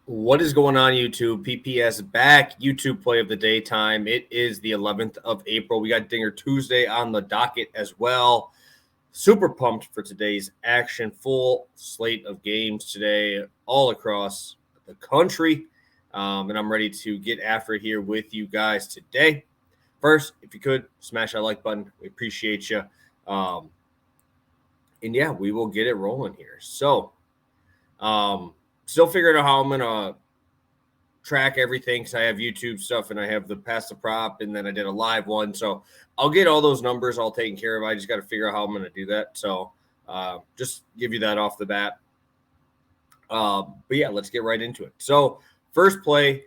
What is going on, YouTube? PPS back. YouTube play of the day time. It is the 11th of April. We got Dinger Tuesday on the docket as well. Super pumped for today's action. Full slate of games today all across the country. And I'm ready to get after it here with you guys today. First, if you could, smash that like button. We appreciate you. And yeah, we will get it rolling here. So, still figuring out how I'm going to track everything because I have YouTube stuff and I have the Pass the Prop and then I did a live one. So I'll get all those numbers all taken care of. I just got to figure out how I'm going to do that. So just give you that off the bat. But yeah, let's get right into it. So first play,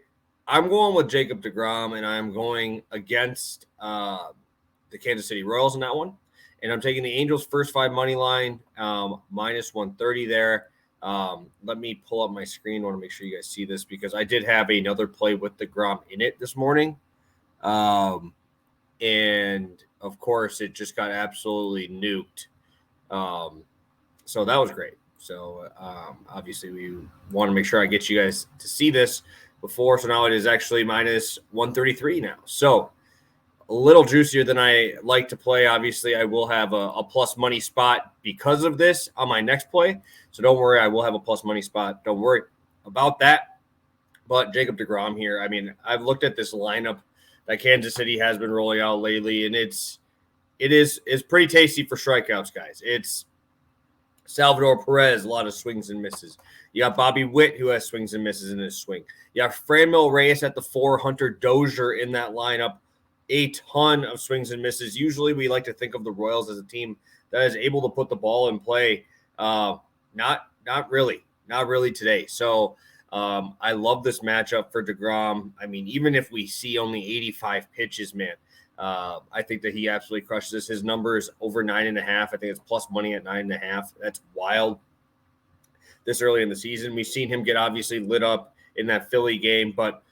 I'm going with Jacob Degrom and I'm going against the Kansas City Royals in that one. And I'm taking the Angels first 5 money line, minus 130 there. Let me pull up my screen. I want to make sure you guys see this because I did have another play with DeGrom in it this morning. And of course it just got absolutely nuked. So that was great. So, obviously we want to make sure I get you guys to see this before. So now it is actually minus 133 now. So a little juicier than I like to play. Obviously, I will have a plus money spot because of this on my next play. So don't worry, I will have a plus money spot. Don't worry about that. But Jacob Degrom here, I mean, I've looked at this lineup that Kansas City has been rolling out lately, and it is pretty tasty for strikeouts, guys. It's Salvador Perez, a lot of swings and misses. You got Bobby Witt, who has swings and misses in his swing. You got Franmil Reyes at the 4, Hunter Dozier in that lineup. A ton of swings and misses. Usually we like to think of the Royals as a team that is able to put the ball in play. Not really today. So I love this matchup for DeGrom. I mean, even if we see only 85 pitches, man, I think that he absolutely crushes this. His number is over 9.5. I think it's plus money at 9.5. That's wild. This early in the season, we've seen him get obviously lit up in that Philly game, but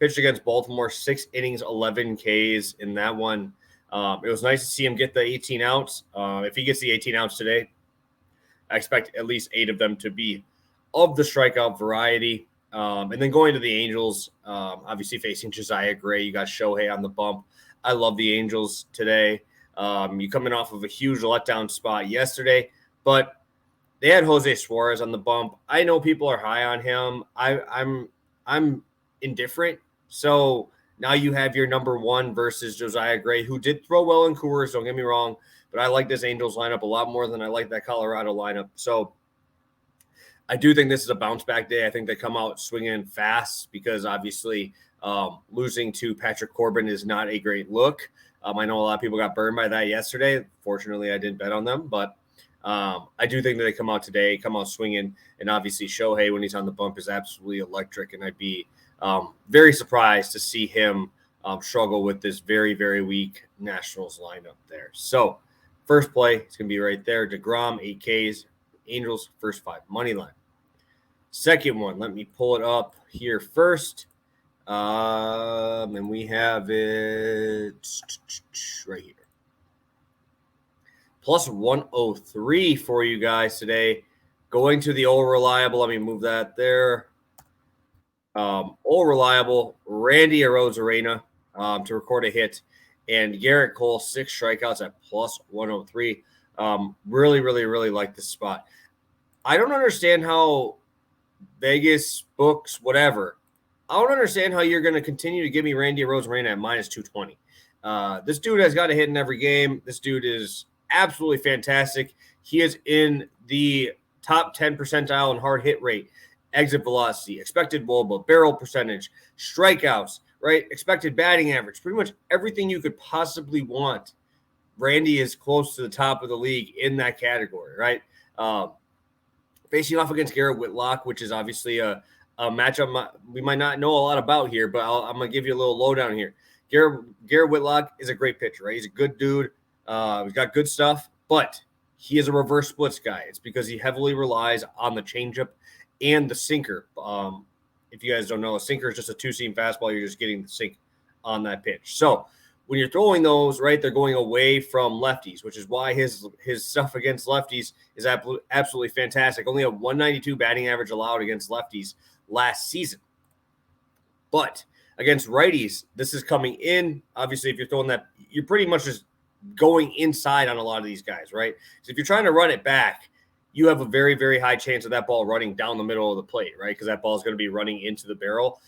pitched against Baltimore, 6 innings, 11 Ks in that one. It was nice to see him get the 18 outs. If he gets the 18 outs today, I expect at least 8 of them to be of the strikeout variety. And then going to the Angels, obviously facing Josiah Gray, you got Shohei on the bump. I love the Angels today. You coming off of a huge letdown spot yesterday, but they had Jose Suarez on the bump. I know people are high on him. I'm indifferent. So now you have your number 1 versus Josiah Gray, who did throw well in Coors, don't get me wrong, but I like this Angels lineup a lot more than I like that Colorado lineup. So I do think this is a bounce back day. I think they come out swinging fast because obviously losing to Patrick Corbin is not a great look. I know a lot of people got burned by that yesterday. Fortunately, I didn't bet on them, but I do think that they come out today, come out swinging, and obviously Shohei when he's on the bump is absolutely electric, and I'd be very surprised to see him struggle with this very, very weak Nationals lineup there. So first play, it's going to be right there. DeGrom, 8 Ks, Angels, first 5 money line. Second one, let me pull it up here first. And we have it right here. Plus 103 for you guys today. Going to the old reliable. Let me move that there. All reliable, Randy Arozarena to record a hit, and Garrett Cole 6 strikeouts at plus 103. Really, really, really like this spot. I don't understand how Vegas books, whatever. I don't understand how you're going to continue to give me Randy Arozarena at minus 220. This dude has got a hit in every game. This dude is absolutely fantastic. He is in the top 10 percentile in hard hit rate, exit velocity, expected WOBA, barrel percentage, strikeouts, right? Expected batting average, pretty much everything you could possibly want. Randy is close to the top of the league in that category, right? Facing off against Garrett Whitlock, which is obviously a matchup we might not know a lot about here, but I'm going to give you a little lowdown here. Garrett Whitlock is a great pitcher, right? He's a good dude. He's got good stuff, but he is a reverse splits guy. It's because he heavily relies on the changeup and the sinker. If you guys don't know, a sinker is just a 2-seam fastball. You're just getting the sink on that pitch. So when you're throwing those, right, they're going away from lefties, which is why his stuff against lefties is absolutely fantastic. Only a 192 batting average allowed against lefties last season. But against righties, this is coming in. Obviously, if you're throwing that, you're pretty much just going inside on a lot of these guys, right? So if you're trying to run it back, you have a very, very high chance of that ball running down the middle of the plate, right? Because that ball is going to be running into the barrel.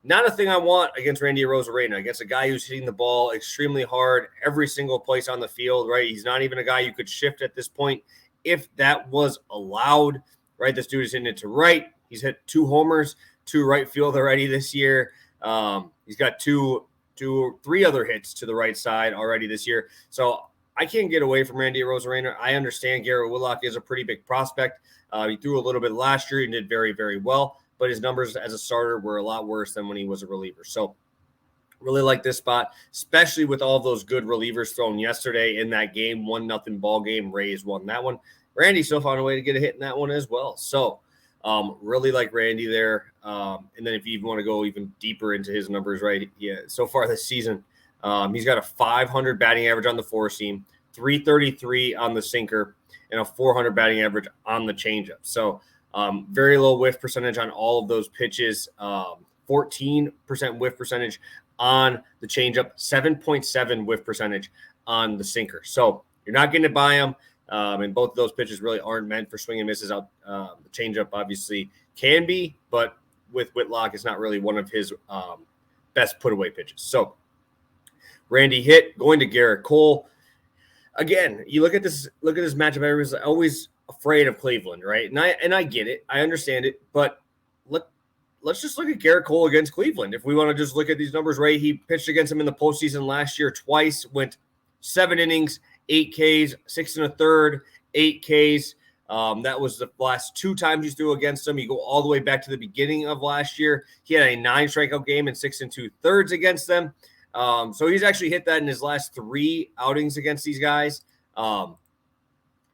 Not a thing I want against Randy Arozarena, against a guy who's hitting the ball extremely hard every single place on the field, right? He's not even a guy you could shift at this point if that was allowed, right? This dude is hitting it to right. He's hit 2 homers to right field already this year. He's got 3 other hits to the right side already this year. So I can't get away from Randy Arozarena. I understand Garrett Whitlock is a pretty big prospect. He threw a little bit last year and did very, very well, but his numbers as a starter were a lot worse than when he was a reliever. So really like this spot, especially with all those good relievers thrown yesterday in that game, 1-0 ball game. Rays won that one. Randy still found a way to get a hit in that one as well. So really like Randy there. And then if you even want to go even deeper into his numbers, right? Yeah, so far this season, he's got a 500 batting average on the 4-seam, 333 on the sinker, and a 400 batting average on the changeup. So very low whiff percentage on all of those pitches, 14% whiff percentage on the changeup, 7.7 whiff percentage on the sinker. So you're not getting it by him. And both of those pitches really aren't meant for swing and misses out. The changeup obviously can be, but with Whitlock, it's not really one of his best put away pitches. So Randy hit, going to Garrett Cole. Again, you look at this matchup. Everyone's always afraid of Cleveland, right? And I get it, I understand it, but let's just look at Garrett Cole against Cleveland. If we want to just look at these numbers, right? He pitched against him in the postseason last year twice, went 7 innings, 8 Ks, 6 1/3, 8 Ks. That was the last 2 times he threw against him. You go all the way back to the beginning of last year. He had a 9 strikeout game and 6 2/3 against them. So he's actually hit that in his last 3 outings against these guys.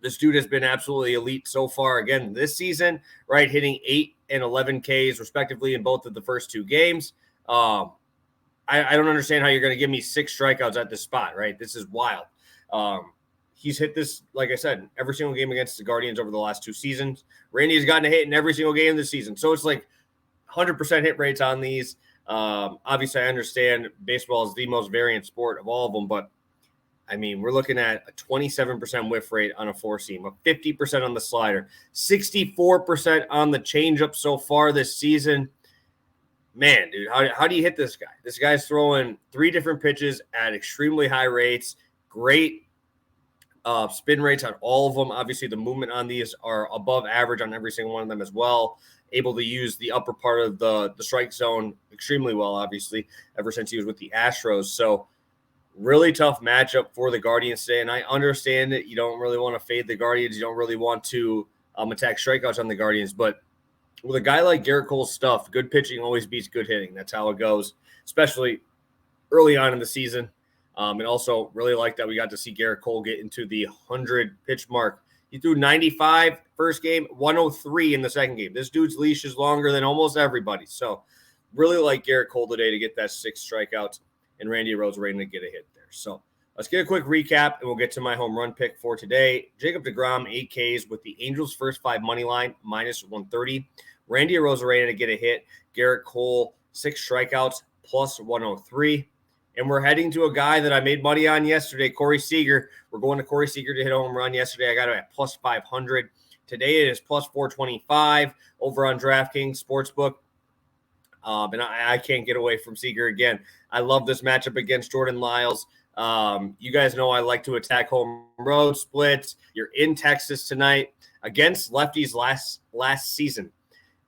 This dude has been absolutely elite so far again this season, right? Hitting 8 and 11 Ks respectively in both of the first 2 games. I don't understand how you're going to give me 6 strikeouts at this spot, right? This is wild. He's hit this, like I said, every single game against the Guardians over the last 2 seasons. Randy has gotten a hit in every single game this season. So it's like 100% hit rates on these. Obviously, I understand baseball is the most variant sport of all of them, but I mean, we're looking at a 27% whiff rate on a 4-seam, a 50% on the slider, 64% on the changeup so far this season. Man, dude, how do you hit this guy? This guy's throwing 3 different pitches at extremely high rates, great spin rates on all of them. Obviously, the movement on these are above average on every single one of them as well. Able to use the upper part of the strike zone extremely well, obviously, ever since he was with the Astros. So really tough matchup for the Guardians today. And I understand that you don't really want to fade the Guardians. You don't really want to attack strikeouts on the Guardians. But with a guy like Garrett Cole's stuff, good pitching always beats good hitting. That's how it goes, especially early on in the season. And also really like that we got to see Garrett Cole get into the 100-pitch mark. He threw 95 first game, 103 in the second game. This dude's leash is longer than almost everybody. So really like Garrett Cole today to get that 6 strikeouts and Randy Arozarena to get a hit there. So let's get a quick recap, and we'll get to my home run pick for today. Jacob Degrom, 8 Ks with the Angels' first 5 money line, minus 130. Randy Arozarena to get a hit. Garrett Cole, 6 strikeouts, plus 103. And we're heading to a guy that I made money on yesterday, Corey Seager. We're going to Corey Seager to hit a home run yesterday. I got him at plus 500. Today it is plus 425 over on DraftKings Sportsbook. And I can't get away from Seager again. I love this matchup against Jordan Lyles. You guys know I like to attack home road splits. You're in Texas tonight against lefties last season.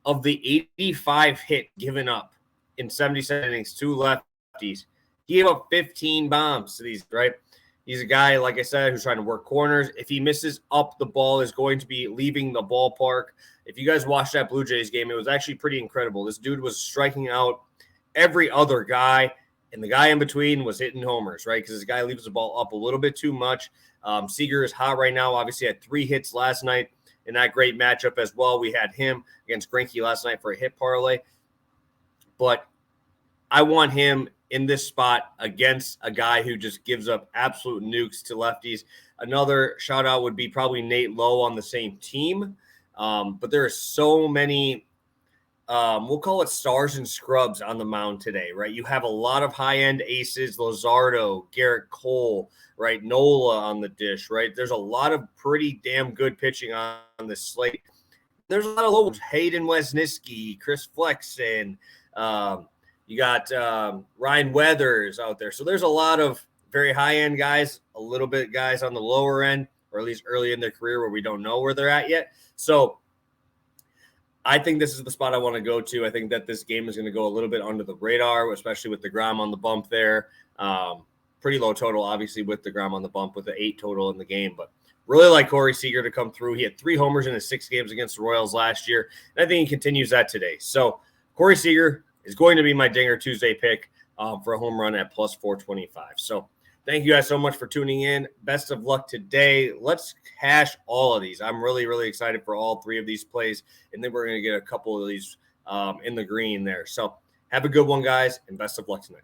Of the 85 hit given up in 77 innings to lefties, he gave up 15 bombs to these, right? He's a guy, like I said, who's trying to work corners. If he misses up, the ball is going to be leaving the ballpark. If you guys watched that Blue Jays game, it was actually pretty incredible. This dude was striking out every other guy, and the guy in between was hitting homers, right? Because this guy leaves the ball up a little bit too much. Seager is hot right now. Obviously had 3 hits last night in that great matchup as well. We had him against Greinke last night for a hit parlay. But I want him in this spot against a guy who just gives up absolute nukes to lefties. Another shout out would be probably Nate Lowe on the same team. But there are so many we'll call it stars and scrubs on the mound today, right? You have a lot of high-end aces, Luzardo, Garrett Cole, right? Nola on the dish, right? There's a lot of pretty damn good pitching on the slate. There's a lot of low ones, Hayden Wesniewski, Chris Flexen. You got Ryan Weathers out there. So there's a lot of very high-end guys, a little bit guys on the lower end, or at least early in their career where we don't know where they're at yet. So I think this is the spot I want to go to. I think that this game is going to go a little bit under the radar, especially with Degrom on the bump there. Pretty low total, obviously, with Degrom on the bump with the 8 total in the game. But really like Corey Seager to come through. He had 3 homers in his 6 games against the Royals last year, and I think he continues that today. So Corey Seager is going to be my Dinger Tuesday pick for a home run at plus 425. So thank you guys so much for tuning in. Best of luck today. Let's cash all of these. I'm really, really excited for all 3 of these plays, and then we're going to get a couple of these in the green there. So have a good one, guys, and best of luck tonight.